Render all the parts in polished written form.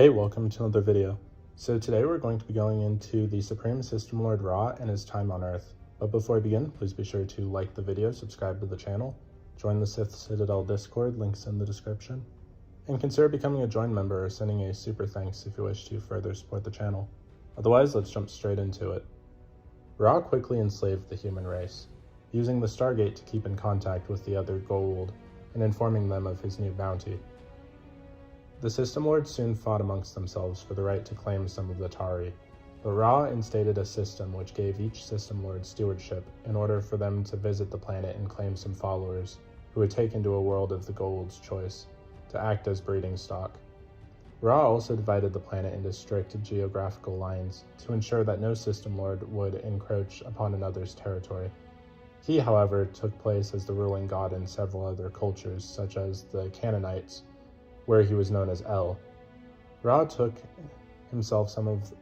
Hey, welcome to another video. So today we're going to be going into the Supreme System Lord Ra and his time on Earth. But before we begin, please be sure to like the video, subscribe to the channel, join the Sith Citadel Discord, links in the description, and consider becoming a join member or sending a super thanks if you wish to further support the channel. Otherwise, let's jump straight into it. Ra quickly enslaved the human race, using the Stargate to keep in contact with the other Goa'uld and informing them of his new bounty. The System Lords soon fought amongst themselves for the right to claim some of the Tari, but Ra instated a system which gave each System Lord stewardship in order for them to visit the planet and claim some followers, who would take into a world of the Goa'uld's choice, to act as breeding stock. Ra also divided the planet into strict geographical lines to ensure that no System Lord would encroach upon another's territory. He, however, took place as the ruling god in several other cultures, such as the Canaanites, where he was known as El. Ra took himself some of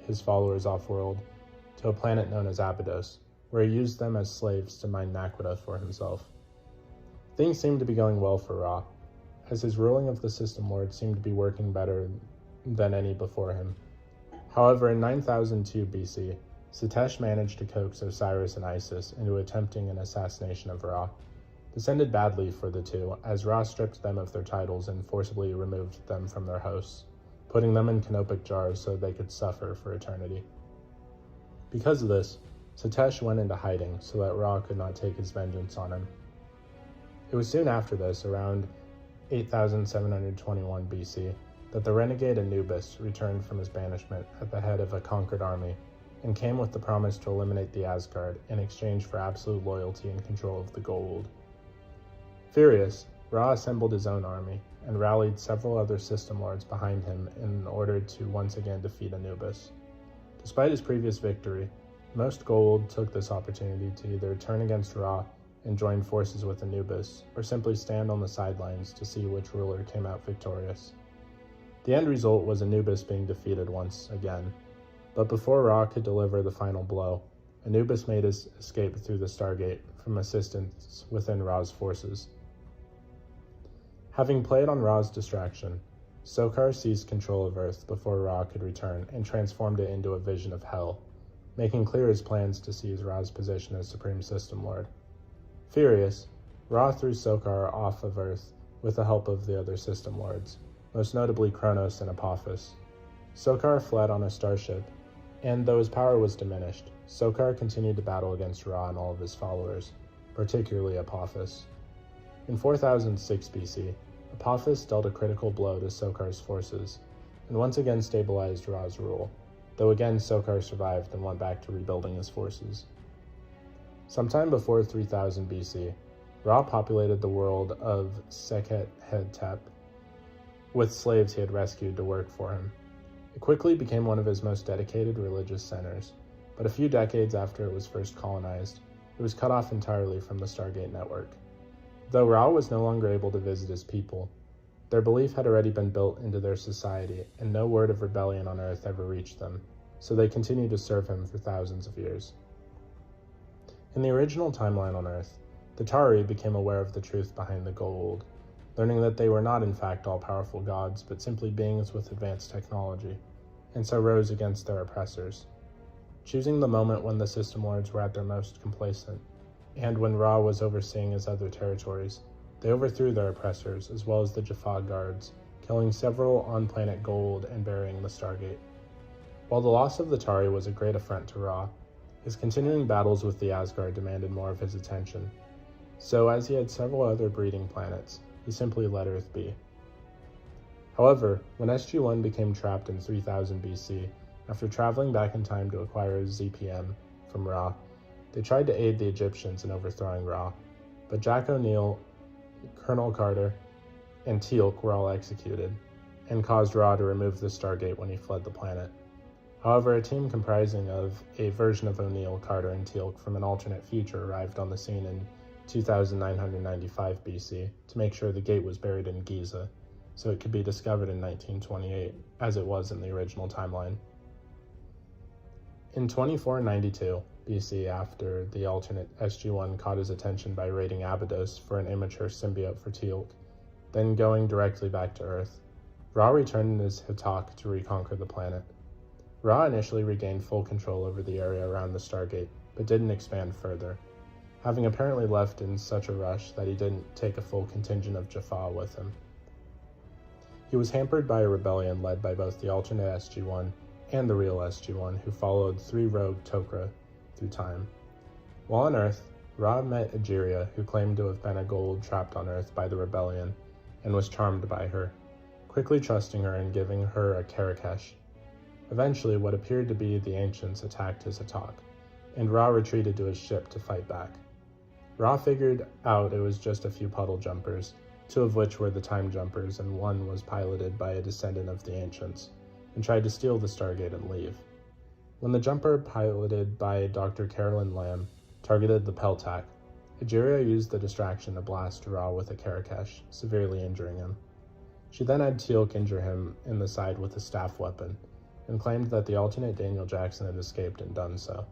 his followers off-world to a planet known as Abydos, where he used them as slaves to mine naquita for himself. Things seemed to be going well for Ra, as his ruling of the System Lord seemed to be working better than any before him. However, in 9002 BC, Sitesh managed to coax Osiris and Isis into attempting an assassination of Ra. This ended badly for the two, as Ra stripped them of their titles and forcibly removed them from their hosts, putting them in canopic jars so they could suffer for eternity. Because of this, Sitesh went into hiding so that Ra could not take his vengeance on him. It was soon after this, around 8721 BC, that the renegade Anubis returned from his banishment at the head of a conquered army, and came with the promise to eliminate the Asgard in exchange for absolute loyalty and control of the Goa'uld. Furious, Ra assembled his own army, and rallied several other System Lords behind him in order to once again defeat Anubis. Despite his previous victory, most Goa'uld took this opportunity to either turn against Ra and join forces with Anubis, or simply stand on the sidelines to see which ruler came out victorious. The end result was Anubis being defeated once again, but before Ra could deliver the final blow, Anubis made his escape through the Stargate from assistance within Ra's forces. Having played on Ra's distraction, Sokar seized control of Earth before Ra could return and transformed it into a vision of hell, making clear his plans to seize Ra's position as Supreme System Lord. Furious, Ra threw Sokar off of Earth with the help of the other System Lords, most notably Kronos and Apophis. Sokar fled on a starship, and though his power was diminished, Sokar continued to battle against Ra and all of his followers, particularly Apophis. In 4006 BC, Apophis dealt a critical blow to Sokar's forces, and once again stabilized Ra's rule, though again Sokar survived and went back to rebuilding his forces. Sometime before 3000 BC, Ra populated the world of Sekhet-Hetep with slaves he had rescued to work for him. It quickly became one of his most dedicated religious centers, but a few decades after it was first colonized, it was cut off entirely from the Stargate network. Though Ra was no longer able to visit his people, their belief had already been built into their society, and no word of rebellion on Earth ever reached them, so they continued to serve him for thousands of years. In the original timeline on Earth, the Tari became aware of the truth behind the Goa'uld, learning that they were not in fact all-powerful gods, but simply beings with advanced technology, and so rose against their oppressors. Choosing the moment when the System Lords were at their most complacent, and when Ra was overseeing his other territories, they overthrew their oppressors as well as the Jaffa guards, killing several on-planet Goa'uld and burying the Stargate. While the loss of the Tari was a great affront to Ra, his continuing battles with the Asgard demanded more of his attention. So, as he had several other breeding planets, he simply let Earth be. However, when Sg1 became trapped in 3000 BC, after traveling back in time to acquire ZPM from Ra, they tried to aid the Egyptians in overthrowing Ra, but Jack O'Neill, Colonel Carter, and Teal'c were all executed, and caused Ra to remove the Stargate when he fled the planet. However, a team comprising of a version of O'Neill, Carter, and Teal'c from an alternate future arrived on the scene in 2995 BC to make sure the gate was buried in Giza, so it could be discovered in 1928, as it was in the original timeline. In 2492 BC, after the alternate Sg1 caught his attention by raiding Abydos for an immature symbiote for Teal'c, then going directly back to Earth, Ra returned in his Hatak to reconquer the planet. Ra initially regained full control over the area around the Stargate, but didn't expand further, having apparently left in such a rush that he didn't take a full contingent of Jaffa with him. He was hampered by a rebellion led by both the alternate Sg1 and the real Sg1, who followed 3 rogue Tok'ra through time. While on Earth, Ra met Egeria, who claimed to have been a Goa'uld trapped on Earth by the rebellion, and was charmed by her, quickly trusting her and giving her a Karakesh. Eventually, what appeared to be the Ancients attacked his Hatak, and Ra retreated to his ship to fight back. Ra figured out it was just a few puddle jumpers, 2 of which were the time jumpers and 1 was piloted by a descendant of the Ancients, and tried to steal the Stargate and leave. When the jumper, piloted by Dr. Carolyn Lamb, targeted the Peltac, Egeria used the distraction to blast Ra with a Karakesh, severely injuring him. She then had Teal'c injure him in the side with a staff weapon, and claimed that the alternate Daniel Jackson had escaped and done so.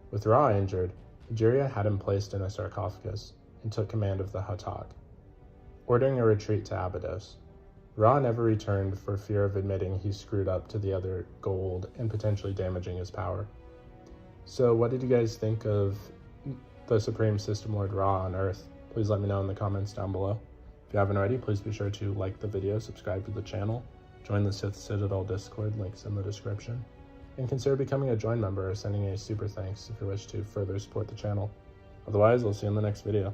With Ra injured, Egeria had him placed in a sarcophagus and took command of the Hatak, ordering a retreat to Abydos. Ra never returned for fear of admitting he screwed up to the other Goa'uld and potentially damaging his power. So what did you guys think of the Supreme System Lord Ra on Earth? Please let me know in the comments down below. If you haven't already, please be sure to like the video, subscribe to the channel, join the Sith Citadel Discord, links in the description, and consider becoming a join member or sending a super thanks if you wish to further support the channel. Otherwise, I'll see you in the next video.